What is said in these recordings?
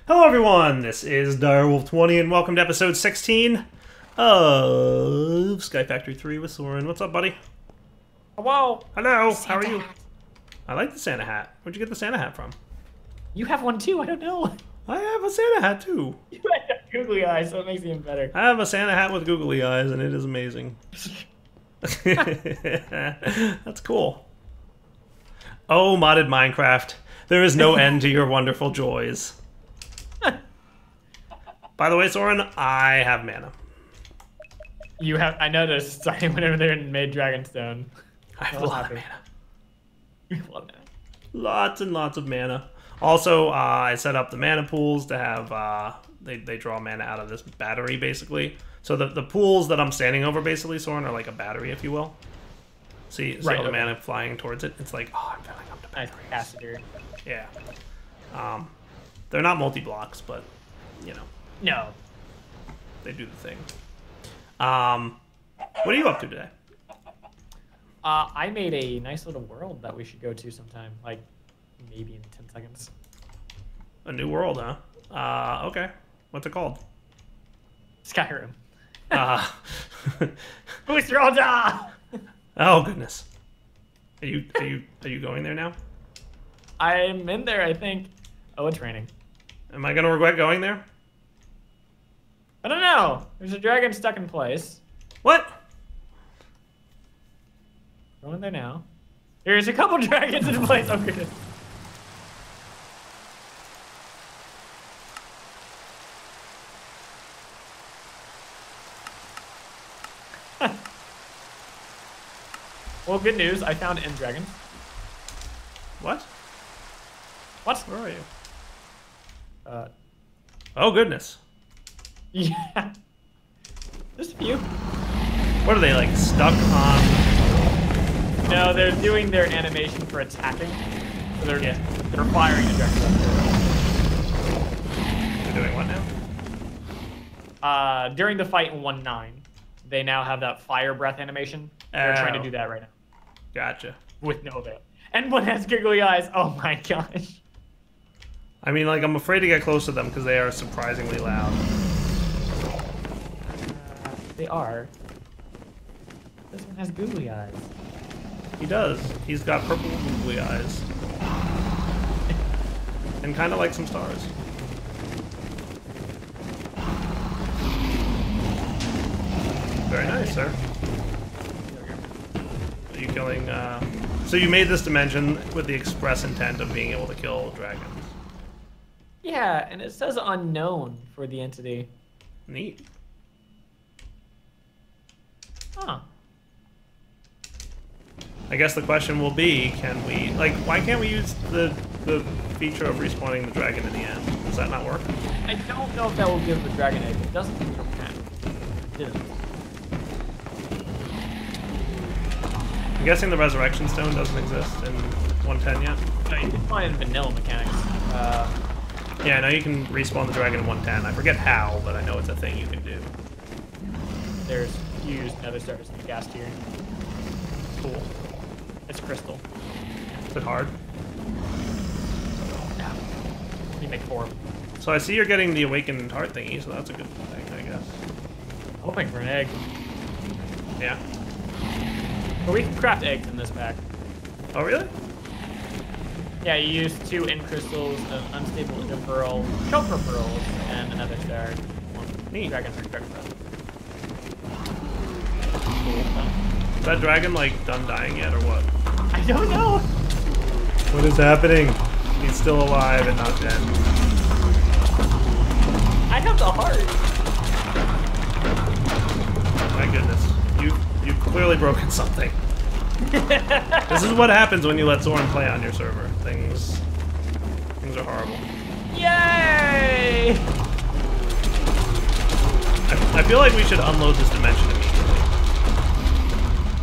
Hello everyone, this is Direwolf20 and welcome to episode 16 of Sky Factory 3 with Soaryn. What's up, buddy? Hello. Hello, how are Santa you? hat. I like the Santa hat. Where'd you get the Santa hat from? You have one too. I don't know. I have a Santa hat too. You have googly eyes, so it makes it even better. I have a Santa hat with googly eyes and it is amazing. That's cool. Oh, modded Minecraft. There is no end to your wonderful joys. By the way, Soaryn, I have mana. You have. I noticed. I went over there and made Dragonstone. I have a lot of mana. You have a lot of mana. Lots and lots of mana. Also, I set up the mana pools to have, they draw mana out of this battery, basically. So the pools that I'm standing over, basically, Soaryn, are like a battery, if you will. See all the mana flying towards it? It's like, oh, I'm filling up the batteries. Nice capacitor. Yeah. They're not multi-blocks, but, you know. No. They do the thing. What are you up to today? I made a nice little world that we should go to sometime. Like, maybe in 10 seconds. A new world, huh? Okay. What's it called? Skyrim. Booster Oh goodness. Are you going there now? I'm in there, I think. Oh, it's raining. Am I gonna regret going there? I don't know. There's a dragon stuck in place. What? Going there now. There's a couple dragons in place. Oh goodness. Well, good news. I found end dragon. What? What? Where are you? Oh goodness. Yeah. Just a few. What are they, like, stuck on? No, they're doing their animation for attacking. So they're firing the dragon. They're doing what now? During the fight in 1.9, they now have that fire breath animation. They're trying to do that right now. Gotcha. With no avail. And one has googly eyes. Oh my gosh. I mean, like, I'm afraid to get close to them because they are surprisingly loud. They are. This one has googly eyes. He does. He's got purple googly eyes. And kind of like some stars. Very nice, sir. Are you killing, So you made this dimension with the express intent of being able to kill dragons. Yeah, and it says unknown for the entity. Neat. Huh. I guess the question will be, can we, like, why can't we use the feature of respawning the dragon in the end? Does that not work? I don't know if that will give the dragon egg. It doesn't give it a cat. It didn't. I'm guessing the resurrection stone doesn't exist in 110 yet? No, you can find vanilla mechanics. Yeah, I know you can respawn the dragon in 110. I forget how, but I know it's a thing you can do. There's fused nether stars in the gas tier. Cool. It's crystal. Is it hard? No. You make 4. So I see you're getting the awakened heart thingy, so that's a good thing, I guess. Hoping for an egg. Yeah. But we can craft eggs in this pack. Oh, really? Yeah, you use 2 end crystals, an unstable ender pearl, choker pearls, and another star. Neat. Dragon heart choker pearl. Is that dragon, like, done dying yet, or what? I don't know. What is happening? He's still alive and not dead. I have the heart. My goodness. You've clearly broken something. This is what happens when you let Soaryn play on your server. Things are horrible. Yay! I feel like we should unload this dimension immediately.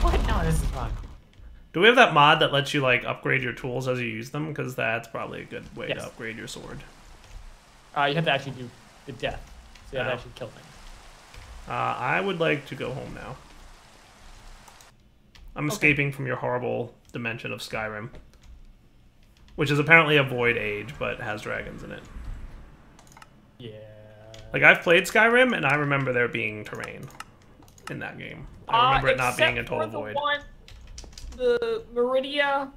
What? No, this is fun. Do we have that mod that lets you, like, upgrade your tools as you use them? Because that's probably a good way to upgrade your sword. You have to actually do the death. So you have to actually kill things. I would like to go home now. I'm escaping from your horrible dimension of Skyrim. Which is apparently a void age, but has dragons in it. Yeah. Like, I've played Skyrim, and I remember there being terrain in that game. I remember it not being a total void. The Meridian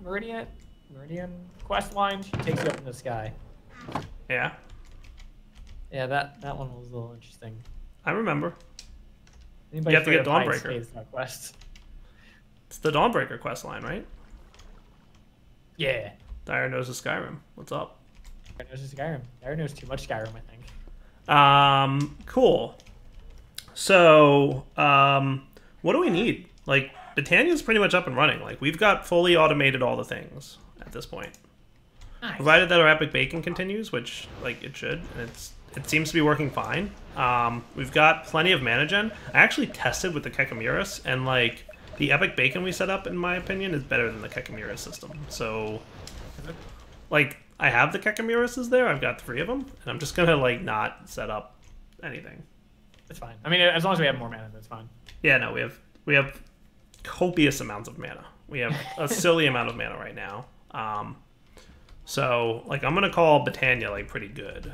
quest line, she takes you up in the sky. Yeah? Yeah, that one was a little interesting. I remember. Anybody You have to get Dawnbreaker. Quest? It's the Dawnbreaker quest line, right? Yeah. Dire knows the Skyrim. What's up? Dire knows the Skyrim. Dire knows too much Skyrim, I think. Cool. So, what do we need? Like, Britannia's pretty much up and running. Like, we've got fully automated all the things at this point. Nice. Provided that our Epic Bacon continues, which, like, it should, and it seems to be working fine. We've got plenty of mana gen. I actually tested with the Kekamiris, and, like, the Epic Bacon we set up, in my opinion, is better than the Kekamiris system. So, like, I have the Kekamiris there. I've got 3 of them, and I'm just gonna, like, not set up anything. It's fine. I mean, as long as we have more mana, that's fine. Yeah, no, we have copious amounts of mana. We have a silly amount of mana right now. So, like, I'm gonna call Britannia, like, pretty good.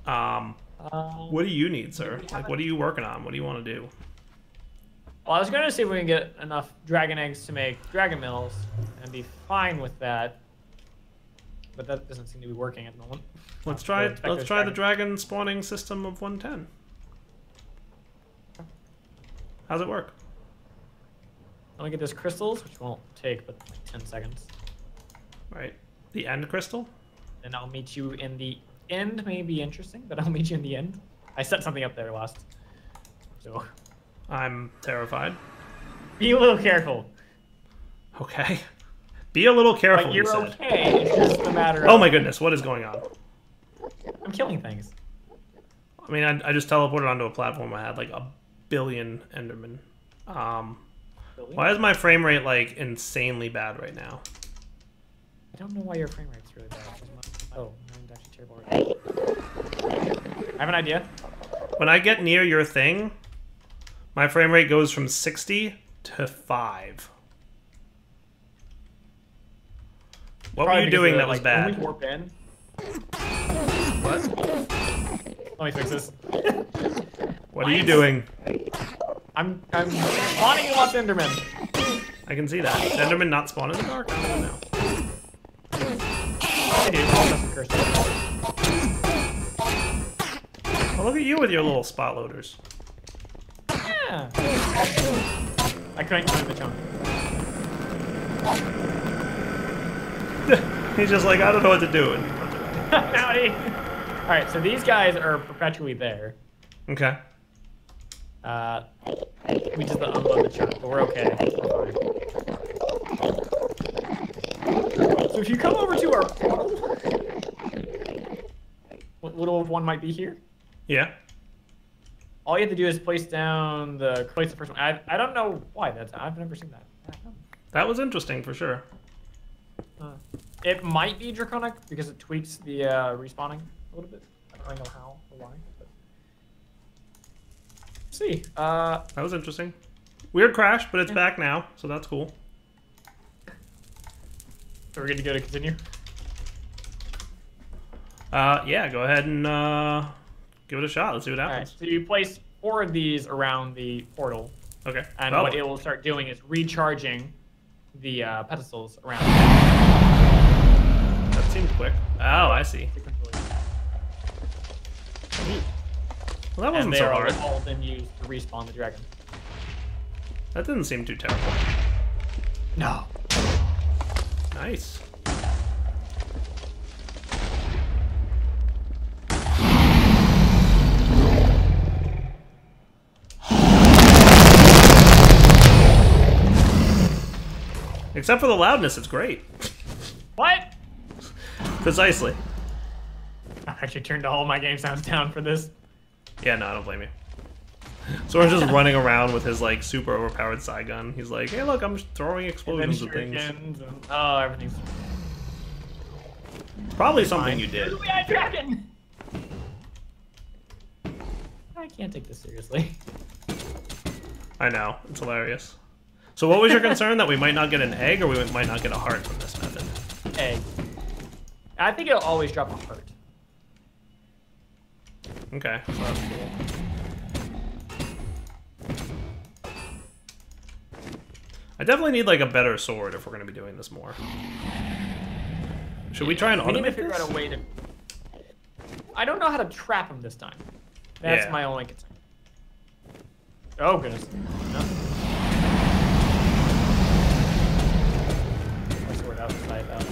What do you need, sir? Like, what are you working on? What do you want to do? Well, I was going to see if we can get enough dragon eggs to make dragon mills and be fine with that. But that doesn't seem to be working at the moment. Let's try the dragon spawning system of 110. How's it work? Let me get those crystals, which won't take but like 10 seconds. Right. The end crystal? Then I'll meet you in the end. May be interesting, but I'll meet you in the end. I set something up there last. So I'm terrified. Be a little careful. Okay. Be a little careful, but you're you said. okay. It's just a matter of... Oh my goodness, what is going on? I'm killing things. I mean, I just teleported onto a platform. I had like 1 billion Endermen. Why is my frame rate like insanely bad right now? I don't know why your frame rate's really bad. Oh, mine's actually terrible. I have an idea. When I get near your thing, my frame rate goes from 60 to 5. What were you doing that was bad? When we warp in. What? Let me fix this. What are you doing? I'm spawning in lots of Endermen. I can see that. Is Enderman not spawn in the dark? I don't know. I do. I'll just curse it. Well, look at you with your little spot loaders. Yeah. I couldn't find the chunk. He's just like, I don't know what to do. Howdy. Alright, so these guys are perpetually there. Okay. We just unload the chunk, but we're okay. We're fine. So if you come over to our portal, what little one might be here? Yeah. All you have to do is place the first one. I don't know why I've never seen that. That was interesting for sure. It might be draconic because it tweaks the respawning a little bit. I don't really know how or why. But... Let's see. That was interesting. Weird crash, but it's back now, so that's cool. So we're good to go to continue? Yeah, go ahead and give it a shot. Let's see what happens. All right, so you place 4 of these around the portal. Okay. And what it will start doing is recharging the pedestals around. That seemed quick. Oh, I see. Well, that wasn't so hard. And they're all then used to respawn the dragon. That didn't seem too terrible. No. Nice. Except for the loudness, it's great. What? Precisely. I actually turned all my game sounds down for this. Yeah, no, I don't blame you. Soaryn's just running around with his like super overpowered side gun. He's like, hey look, I'm just throwing explosions at things. Oh, everything's... Probably something you did. Dragon! I can't take this seriously. I know, it's hilarious. So what was your concern? That we might not get an egg or we might not get a heart from this method? Egg. I think it'll always drop a heart. Okay, so that's cool. I definitely need like a better sword if we're gonna be doing this more. Should we try and automate this? We need to figure out a way to... I don't know how to trap him this time. That's my only concern. Oh, goodness. No. My sword outside that.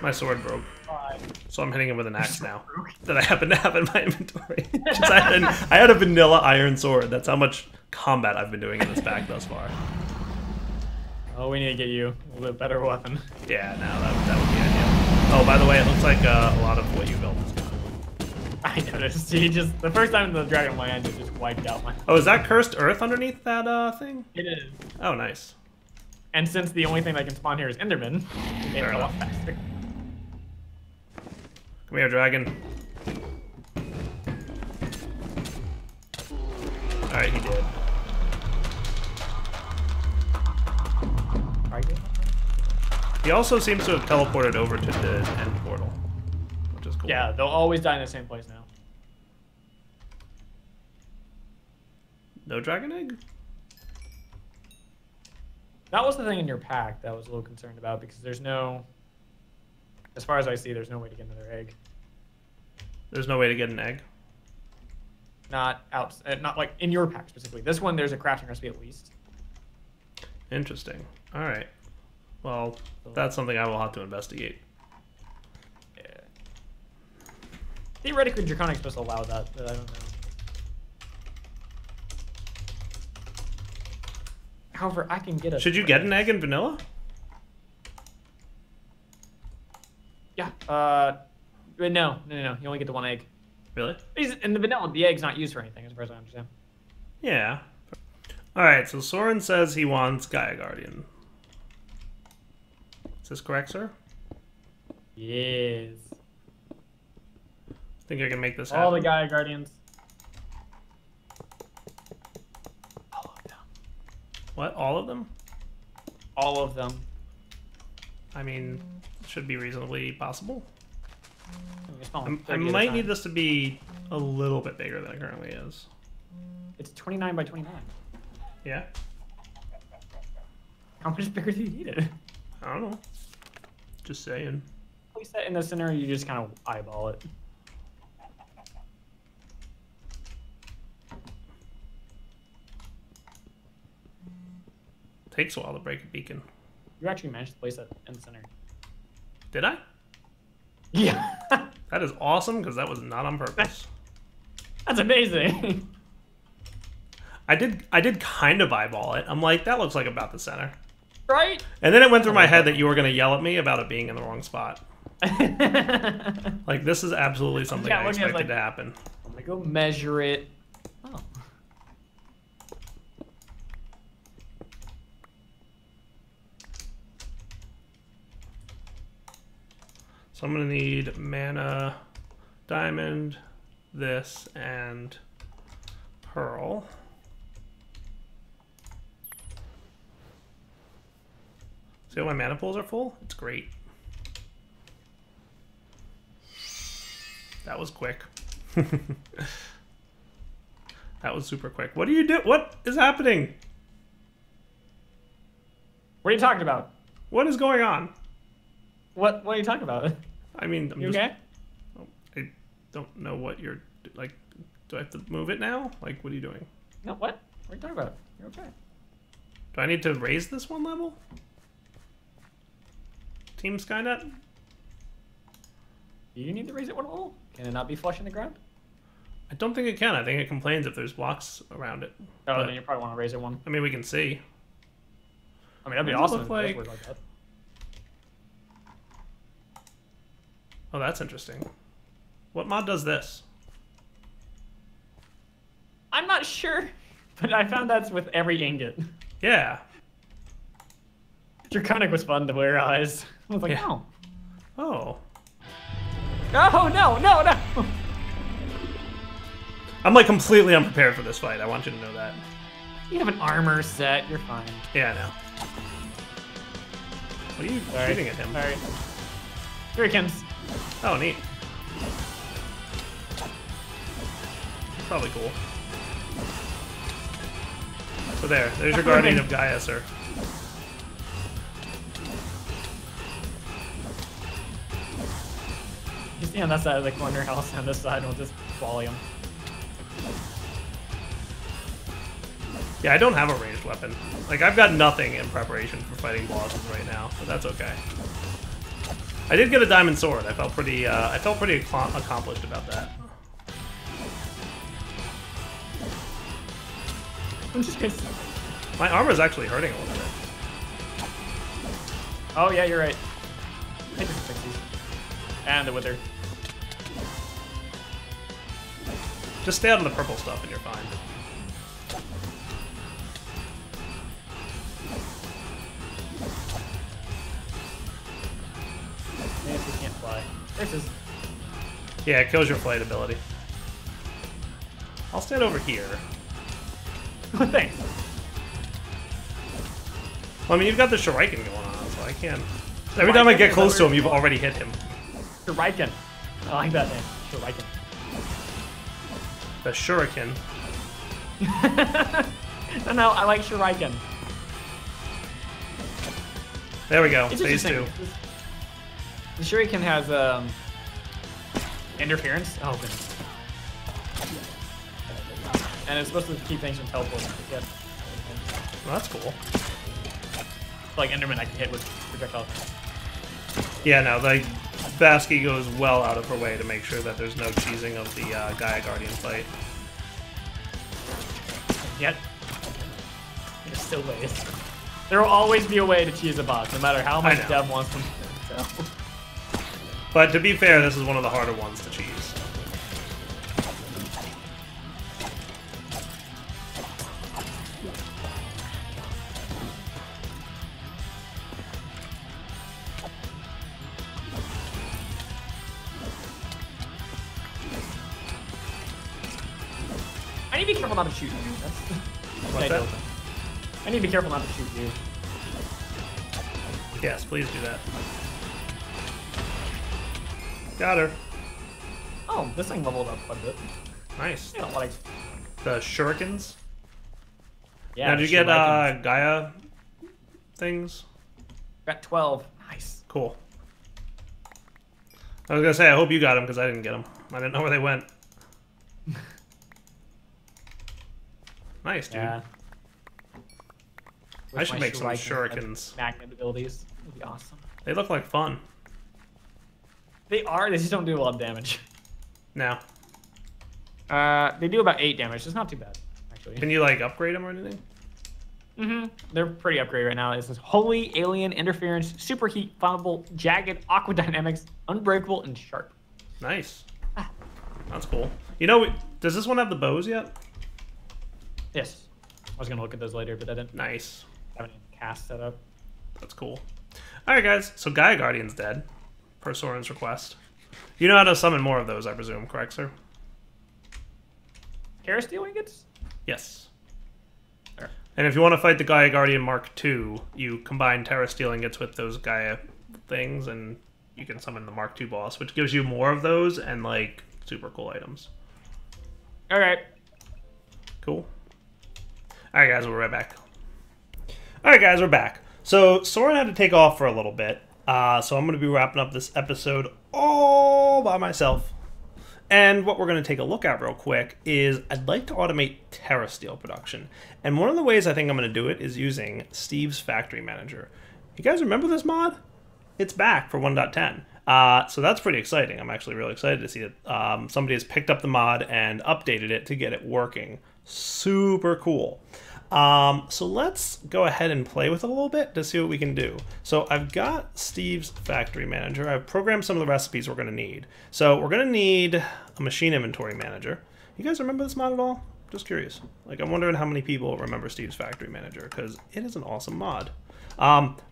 My sword broke. Bye. So I'm hitting him with an axe now. That I happen to have in my inventory. I had a vanilla iron sword. That's how much combat I've been doing in this pack thus far. Oh, we need to get you a little bit better weapon. Yeah, no, that would be ideal. Oh, by the way, it looks like a lot of what you built is gone. I noticed. He just... The first time the dragon land, it just wiped out my... Oh, is that cursed earth underneath that thing? It is. Oh, nice. And since the only thing that can spawn here is Enderman, it made it a lot faster. Come here, dragon. Alright, he did. He also seems to have teleported over to the end portal, which is cool. Yeah, they'll always die in the same place now. No dragon egg? That was the thing in your pack that I was a little concerned about because there's no... As far as I see, there's no way to get another egg. There's no way to get an egg? Not like in your pack specifically. This one, there's a crafting recipe at least. Interesting. Alright. Well, that's something I will have to investigate. Yeah. Theoretically, Draconic's supposed to allow that, but I don't know. However, I can get a... Should you get an egg in vanilla? Yeah. No. You only get the one egg. Really? In the vanilla, the egg's not used for anything, as far as I understand. Yeah. Alright, so Soaryn says he wants Gaia Guardian. Is this correct, sir? Yes. Think I can make this happen? All the Gaia Guardians. All of them. What? All of them? All of them. I mean, should be reasonably possible. I might need this to be a little bit bigger than it currently is. It's 29 by 29. Yeah? How much bigger do you need it? I don't know. Just saying. Place that in the center, you just kind of eyeball it. Takes a while to break a beacon. You actually managed to place that in the center. Did I? Yeah. That is awesome, because that was not on purpose. That's amazing. I did kind of eyeball it. I'm like, that looks like about the center. Right? And then it went through my head that you were going to yell at me about it being in the wrong spot. Like, this is absolutely something I expected to happen. I'm going to go measure it. Oh. So I'm going to need mana, diamond, this, and pearl. See how my mana pools are full? It's great. That was quick. That was super quick. What do you do? What is happening? What are you talking about? What is going on? What are you talking about? I mean, I'm you okay? I don't know what you're like. Do I have to move it now? Like, what are you doing? No, what? What are you talking about? You're okay. Do I need to raise this one level? Team Skynet? Do you need to raise it one level? Can it not be flush in the ground? I don't think it can. I think it complains if there's blocks around it. Oh, but then you probably want to raise it one. I mean, we can see. I mean, that'd be What does it awesome look if it like? worked like that. Oh, that's interesting. What mod does this? I'm not sure, but I found that's with every ingot. Yeah. Draconic was fun to wear eyes. I was like, Yeah. no. Oh. Oh, no. I'm like completely unprepared for this fight. I want you to know that. You have an armor set. You're fine. Yeah, I know. What are you shooting at him? Sorry. Shurikens. Oh, neat. Probably cool. So there's your Guardian of Gaia, sir. You see on that side of the corner, else on this side, we'll just volley him. Yeah, I don't have a ranged weapon. Like, I've got nothing in preparation for fighting bosses right now, but that's okay. I did get a diamond sword. I felt pretty accomplished about that. My armor's actually hurting a little bit. Oh yeah, you're right. I think it's the pixies. And the wither. Just stay out of the purple stuff and you're fine. Man, we can't fly. This is. Yeah, it kills your flight ability. I'll stand over here. Thanks. Well, I mean, you've got the Shuriken going on, so I can't. Every time I get close to him, you've already hit him. Shuriken. I like that name. Shuriken. The Shuriken. No, I like Shuriken. There we go. It's Phase interesting. 2. The Shuriken has interference. Oh goodness. And it's supposed to keep things from teleporting. Yeah. Well, that's cool. Like Enderman I can hit with projectiles. Yeah, no, the Basky goes well out of her way to make sure that there's no cheesing of the Gaia Guardian fight. Yet. There's still ways. There will always be a way to cheese a boss, no matter how much Dev wants them to. So. But to be fair, this is one of the harder ones to cheese. I need to be careful not to shoot you. What's that? I need to be careful not to shoot you. Yes, please do that. Got her. Oh, this thing leveled up quite a bit. Nice. You know, like, The Shurikens? yeah. Now, did you get Gaia things? Got 12. Nice. Cool. I was gonna say, I hope you got them, because I didn't get them. I didn't know where they went. Nice, dude. Yeah. I should make some shurikens. Magnet abilities would be awesome. They look like fun. They are. They just don't do a lot of damage. No. They do about 8 damage. It's not too bad, actually. Can you like upgrade them or anything? Mm-hmm. They're pretty upgraded right now. It says Holy, Alien, Interference, Superheat, Flammable, Jagged, Aqua Dynamics, Unbreakable, and Sharp. Nice. That's cool. You know, does this one have the bows yet? Yes. I was gonna look at those later, but I didn't Nice. have any cast set up. That's cool. Alright guys, so Gaia Guardian's dead, per Soaryn's request. You know how to summon more of those, I presume, correct, sir? Terrasteel ingots? Yes. Sure. And if you want to fight the Gaia Guardian Mark II, you combine Terrasteel ingots with those Gaia things, and you can summon the Mark II boss, which gives you more of those and, like, super cool items. Alright. Cool. Alright guys, we'll be right back. Alright guys, we're back. So, Soaryn had to take off for a little bit, so I'm going to be wrapping up this episode all by myself. And what we're going to take a look at real quick is I'd like to automate Terrasteel production. And one of the ways I think I'm going to do it is using Steve's Factory Manager. You guys remember this mod? It's back for 1.10. So that's pretty exciting. I'm actually really excited to see that somebody has picked up the mod and updated it to get it working. Super cool. So let's go ahead and play with it a little bit to see what we can do. So I've got Steve's Factory Manager. I've programmed some of the recipes we're going to need. So we're going to need a Machine Inventory Manager. You guys remember this mod at all? Just curious. Like, I'm wondering how many people remember Steve's Factory Manager, because it is an awesome mod.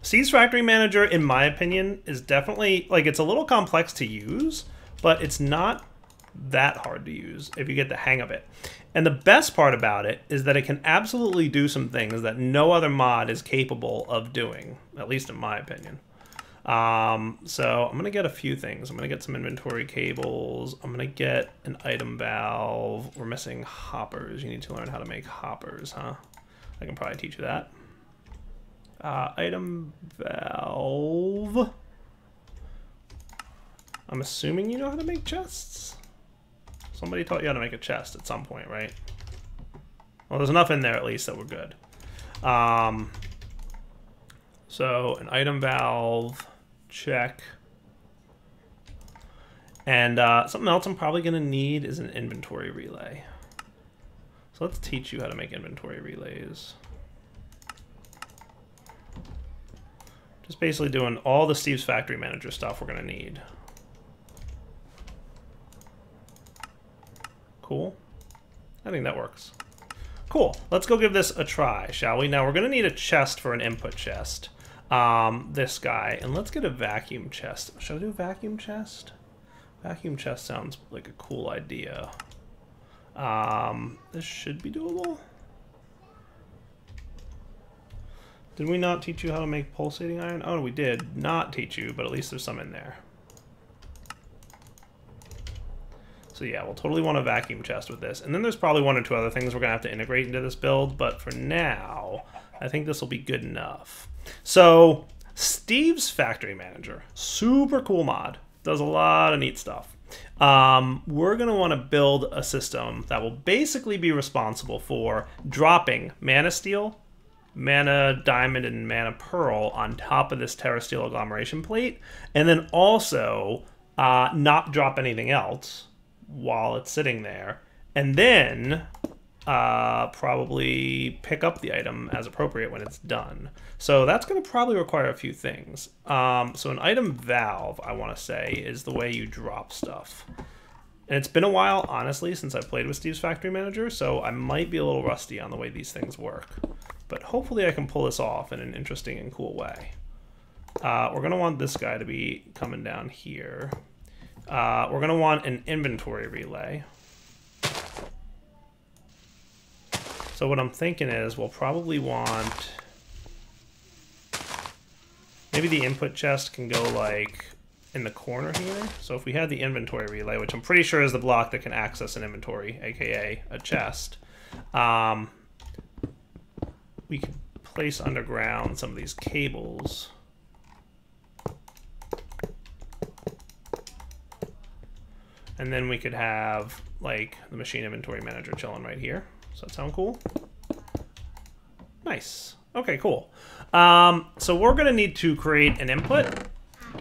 Steve's Factory Manager, in my opinion, is definitely, like, it's a little complex to use, but it's not that hard to use if you get the hang of it. And the best part about it is that it can absolutely do some things that no other mod is capable of doing, at least in my opinion. So I'm going to get a few things. I'm going to get some inventory cables. I'm going to get an item valve. We're missing hoppers. You need to learn how to make hoppers, huh? I can probably teach you that. Item valve. I'm assuming you know how to make chests? Somebody taught you how to make a chest at some point, right? Well, there's enough in there at least that we're good. So an item valve, check. And something else I'm probably gonna need is an inventory relay. So let's teach you how to make inventory relays. Just basically doing all the Steve's Factory Manager stuff we're gonna need. Cool. I think that works. Cool. Let's go give this a try, shall we? Now we're gonna need a chest for an input chest. This guy, and let's get a vacuum chest. Should I do a vacuum chest? Vacuum chest sounds like a cool idea. This should be doable. Did we not teach you how to make pulsating iron? Oh, we did not teach you, but at least there's some in there. So yeah, we'll totally want a vacuum chest with this. And then there's probably one or two other things we're gonna have to integrate into this build, but for now, I think this will be good enough. So, Steve's Factory Manager, super cool mod, does a lot of neat stuff. We're gonna wanna build a system that will basically be responsible for dropping mana steel, mana diamond, and mana pearl on top of this Terrasteel agglomeration plate, and then also not drop anything else while it's sitting there, and then probably pick up the item as appropriate when it's done. So that's going to probably require a few things. So an item valve, I want to say, is the way you drop stuff. And it's been a while, honestly, since I've played with Steve's Factory Manager, so I might be a little rusty on the way these things work. But hopefully I can pull this off in an interesting and cool way. We're going to want this guy to be coming down here. We're going to want an inventory relay. So what I'm thinking is we'll probably want... Maybe the input chest can go like in the corner here. So if we had the inventory relay, which I'm pretty sure is the block that can access an inventory, aka a chest, we could place underground some of these cables. And then we could have like the machine inventory manager chilling right here. Does that sound cool? Nice. Okay, cool. So we're gonna need to create an input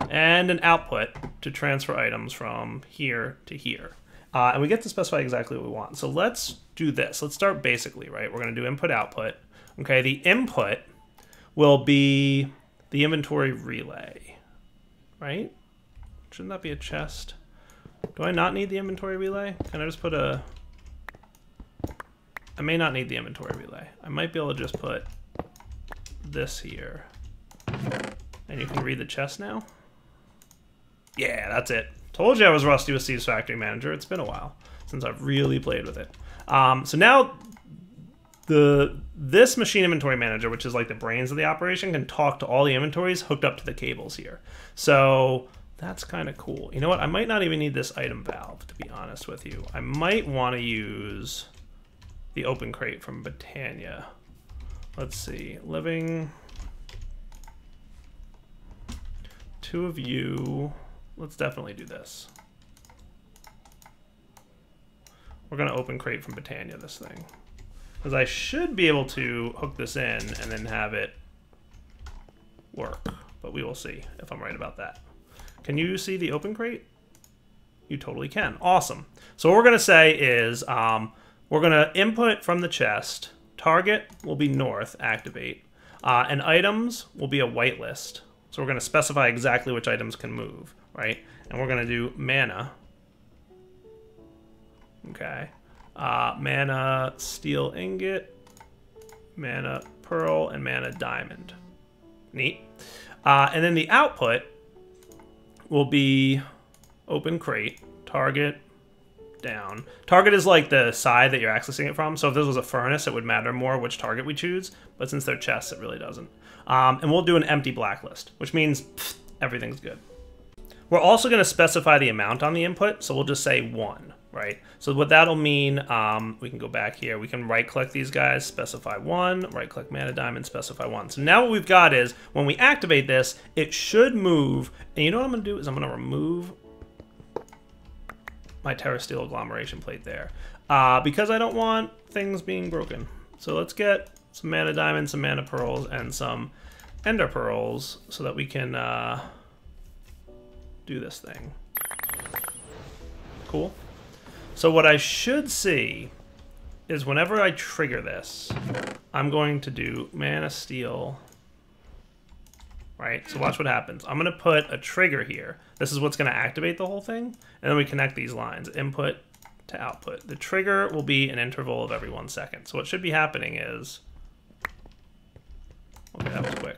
and an output to transfer items from here to here. And we get to specify exactly what we want. So let's do this. Let's start basically, right? We're gonna do input output. Okay, the input will be the inventory relay, right? Shouldn't that be a chest? Do I not need the inventory relay? Can I just put a... I may not need the inventory relay. I might be able to just put this here. And you can read the chest now? Yeah, that's it. Told you I was rusty with Steve's Factory Manager. It's been a while since I've really played with it. So now this machine inventory manager, which is like the brains of the operation, can talk to all the inventories hooked up to the cables here. So that's kind of cool. You know what? I might not even need this item valve, to be honest with you. I might want to use the open crate from Britannia. Let's see. Living. 2 of you. Let's definitely do this. We're going to open crate from Britannia this thing. Because I should be able to hook this in and then have it work. But we will see if I'm right about that. Can you see the open crate? You totally can. Awesome. So what we're going to say is we're going to input from the chest. Target will be north, activate. And items will be a whitelist. So we're going to specify exactly which items can move, right? And we're going to do mana. Okay. Mana steel ingot, mana pearl, and mana diamond. Neat. And then the output will be open crate, target, down. Target is like the side that you're accessing it from. So if this was a furnace, it would matter more which target we choose. But since they're chests, it really doesn't. And we'll do an empty blacklist, which means everything's good. We're also going to specify the amount on the input, so we'll just say 1, right? So what that'll mean, we can go back here, we can right-click these guys, specify 1, right-click Mana Diamond, specify 1. So now what we've got is, when we activate this, it should move, and you know what I'm going to do is I'm going to remove my Terrasteel agglomeration plate there, because I don't want things being broken. So let's get some Mana Diamonds, some Mana Pearls, and some Ender Pearls, so that we can do this thing. Cool. So what I should see is whenever I trigger this, I'm going to do Mana Steel. Right? So watch what happens. I'm going to put a trigger here. This is what's going to activate the whole thing. And then we connect these lines, input to output. The trigger will be an interval of every 1 second. So what should be happening is... Okay, that was quick.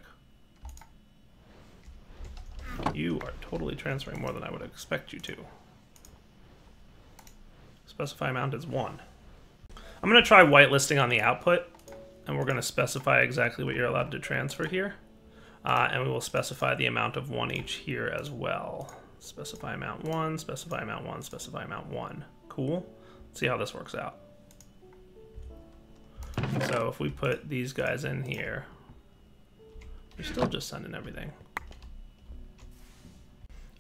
You are totally transferring more than I would expect you to. Specify amount is 1. I'm going to try whitelisting on the output, and we're going to specify exactly what you're allowed to transfer here. And we will specify the amount of 1 each here as well. Specify amount 1, specify amount 1, specify amount 1. Cool. Let's see how this works out. So if we put these guys in here, we're still just sending everything.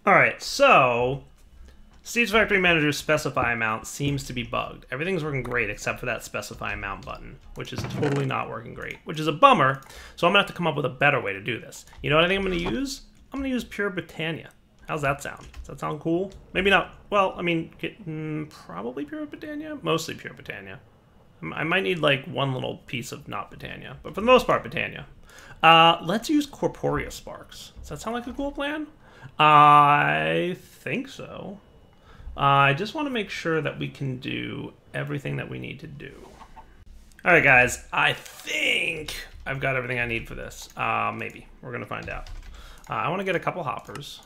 Alright, so Steve's Factory Manager's specify amount seems to be bugged. Everything's working great except for that specify amount button, which is totally not working great, which is a bummer. So I'm going to have to come up with a better way to do this. You know what I think I'm going to use? I'm going to use Pure Britannia. How's that sound? Does that sound cool? Maybe not. Well, I mean, probably Pure Britannia. Mostly Pure Britannia. I might need like one little piece of not Britannia, but for the most part, Britannia. Let's use Corporea Sparks. Does that sound like a cool plan? I think so. I just want to make sure that we can do everything that we need to do. Alright guys, I think I've got everything I need for this. Maybe. We're going to find out. I want to get a couple hoppers.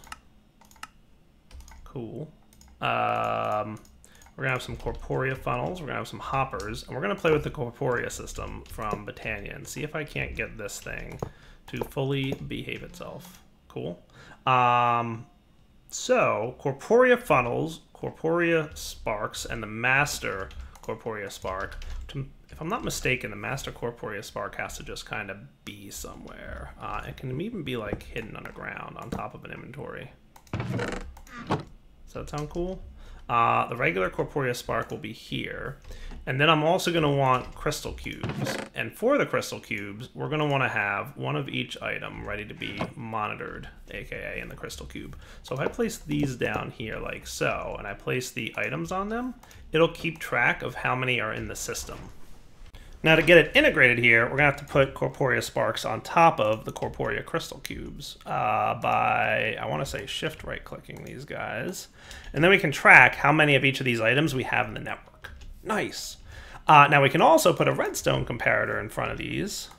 Cool. We're going to have some Corporea funnels, we're going to have some hoppers, and we're going to play with the Corporea system from Britannia and see if I can't get this thing to fully behave itself. Cool. So, Corporea funnels, Corporea sparks, and the master Corporea spark. If I'm not mistaken, the master Corporea spark has to just kind of be somewhere. It can even be like hidden underground on top of an inventory. Does that sound cool? The regular Corporea spark will be here. And then I'm also going to want crystal cubes. And for the crystal cubes, we're going to want to have one of each item ready to be monitored, aka in the crystal cube. So if I place these down here like so, and I place the items on them, it'll keep track of how many are in the system. Now to get it integrated here, we're going to have to put Corporea sparks on top of the Corporea crystal cubes by, I want to say, shift right-clicking these guys. And then we can track how many of each of these items we have in the network. Nice. Now we can also put a redstone comparator in front of these.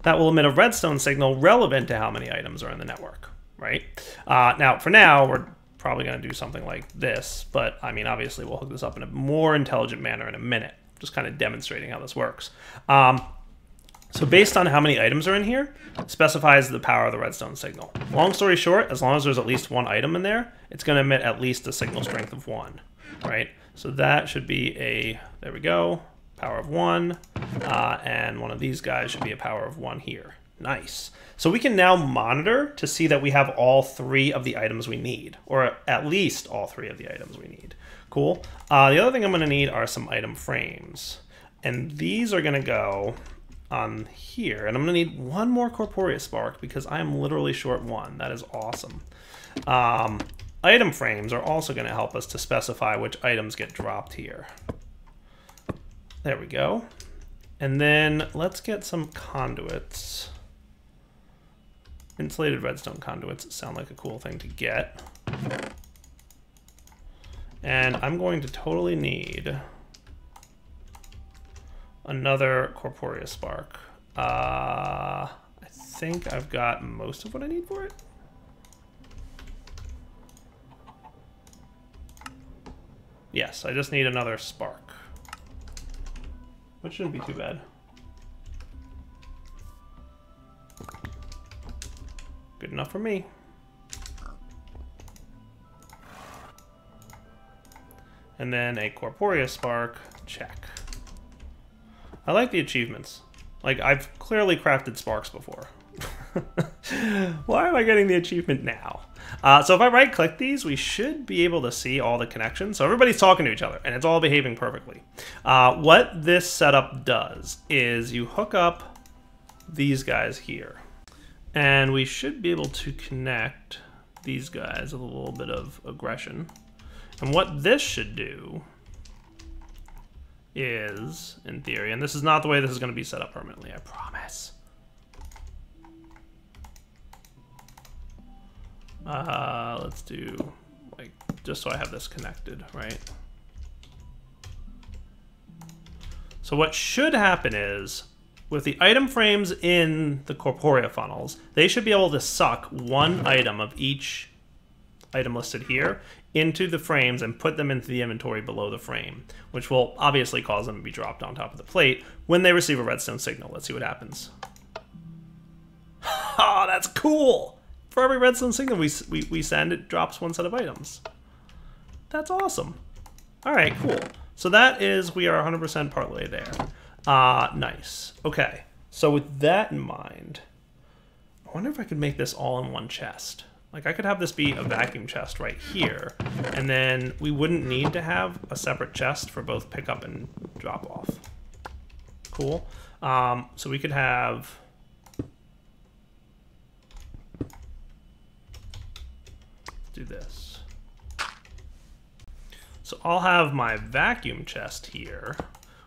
That will emit a redstone signal relevant to how many items are in the network, right? Now, for now, we're probably going to do something like this, but I mean, obviously we'll hook this up in a more intelligent manner in a minute. Just kind of demonstrating how this works. So based on how many items are in here, specifies the power of the redstone signal. Long story short, as long as there's at least one item in there, it's going to emit at least a signal strength of 1, right? So that should be a, there we go, power of 1, and one of these guys should be a power of 1 here. Nice. So we can now monitor to see that we have all 3 of the items we need, or at least all 3 of the items we need. Cool. The other thing I'm going to need are some item frames. And these are going to go on here. And I'm going to need one more Corporea spark because I am literally short 1. That is awesome. Item frames are also going to help us to specify which items get dropped here. There we go. And then let's get some conduits. Insulated redstone conduits sound like a cool thing to get. And I'm going to totally need another Corporea spark. I think I've got most of what I need for it. Yes, I just need another spark, which shouldn't be too bad. Good enough for me. And then a Corporeal Spark, check. I like the achievements. Like, I've clearly crafted sparks before. Why am I getting the achievement now? So if I right-click these, we should be able to see all the connections. So everybody's talking to each other, and it's all behaving perfectly. What this setup does is you hook up these guys here. And we should be able to connect these guys with a little bit of aggression. And what this should do is, in theory, and this is not the way this is going to be set up permanently, I promise. Let's do, like, just so I have this connected, right? So what should happen is, with the item frames in the Corporea funnels, they should be able to suck one item of each item listed here into the frames and put them into the inventory below the frame, which will obviously cause them to be dropped on top of the plate when they receive a redstone signal. Let's see what happens. Oh, that's cool! For every redstone signal we send, it drops one set of items. That's awesome. All right, cool. So that is, we are 100% partway there. Nice. Okay, so with that in mind, I wonder if I could make this all in one chest. Like, I could have this be a vacuum chest right here, and then we wouldn't need to have a separate chest for both pickup and drop off. Cool. So we could have... Let's do this. So I'll have my vacuum chest here,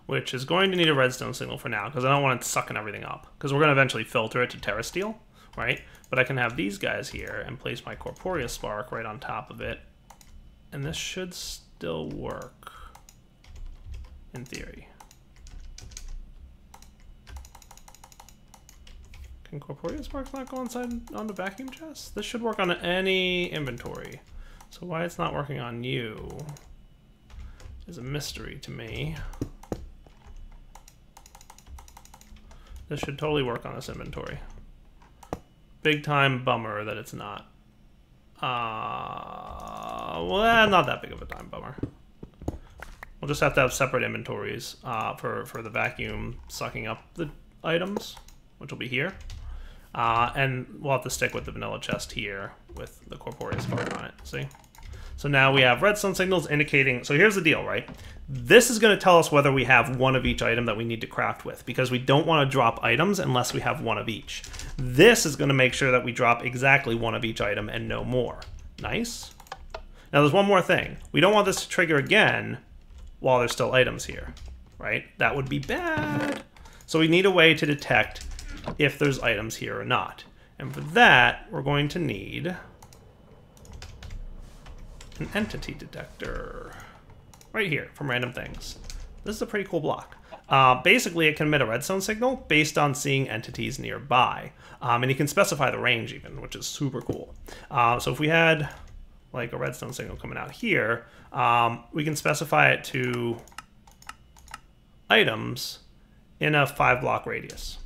which is going to need a redstone signal for now, because I don't want it sucking everything up, because we're going to eventually filter it to Terrasteel, right? But I can have these guys here and place my Corporeal Spark right on top of it, and this should still work, in theory. Can Corporeal Sparks not go inside on the vacuum chest? This should work on any inventory. So why it's not working on you is a mystery to me. This should totally work on this inventory. Big time bummer that it's not. Well, not that big of a time bummer. We'll just have to have separate inventories for the vacuum sucking up the items, which will be here. And we'll have to stick with the vanilla chest here with the Corporeal Spark on it, see? So now we have redstone signals indicating, so here's the deal, right? This is going to tell us whether we have one of each item that we need to craft with, because we don't want to drop items unless we have one of each. This is going to make sure that we drop exactly one of each item and no more. Nice. Now there's one more thing. We don't want this to trigger again while there's still items here, right? That would be bad. So we need a way to detect if there's items here or not. And for that, we're going to need an entity detector right here from random things. This is a pretty cool block. Basically, it can emit a redstone signal based on seeing entities nearby. And you can specify the range even, which is super cool. So if we had like a redstone signal coming out here, we can specify it to items in a 5-block radius.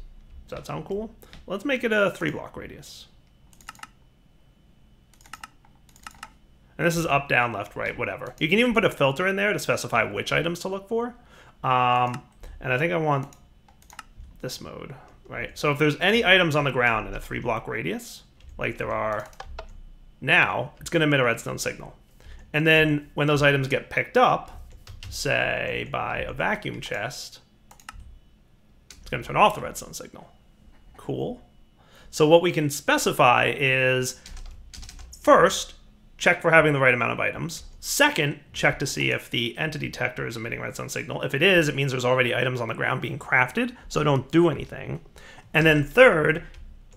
Does that sound cool? Let's make it a 3-block radius. And this is up, down, left, right, whatever. You can even put a filter in there to specify which items to look for. And I think I want this mode, right? So if there's any items on the ground in a 3-block radius, like there are now, it's going to emit a redstone signal. And then when those items get picked up, say by a vacuum chest, it's going to turn off the redstone signal. Cool. So what we can specify is, first, check for having the right amount of items. Second, check to see if the entity detector is emitting redstone signal. If it is, it means there's already items on the ground being crafted, so don't do anything. And then third,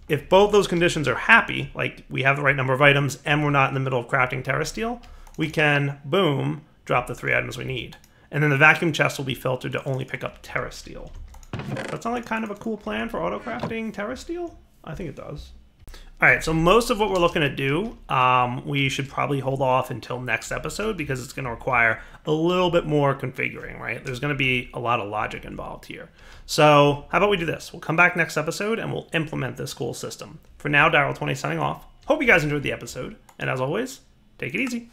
if both those conditions are happy, like we have the right number of items and we're not in the middle of crafting Terrasteel, we can, boom, drop the 3 items we need. And then the vacuum chest will be filtered to only pick up Terrasteel. That sound like kind of a cool plan for auto-crafting Terrasteel? I think it does. All right, so most of what we're looking to do, we should probably hold off until next episode because it's going to require a little bit more configuring, right? There's going to be a lot of logic involved here. So how about we do this? We'll come back next episode and we'll implement this cool system. For now, Daryl20 signing off. Hope you guys enjoyed the episode, and as always, take it easy.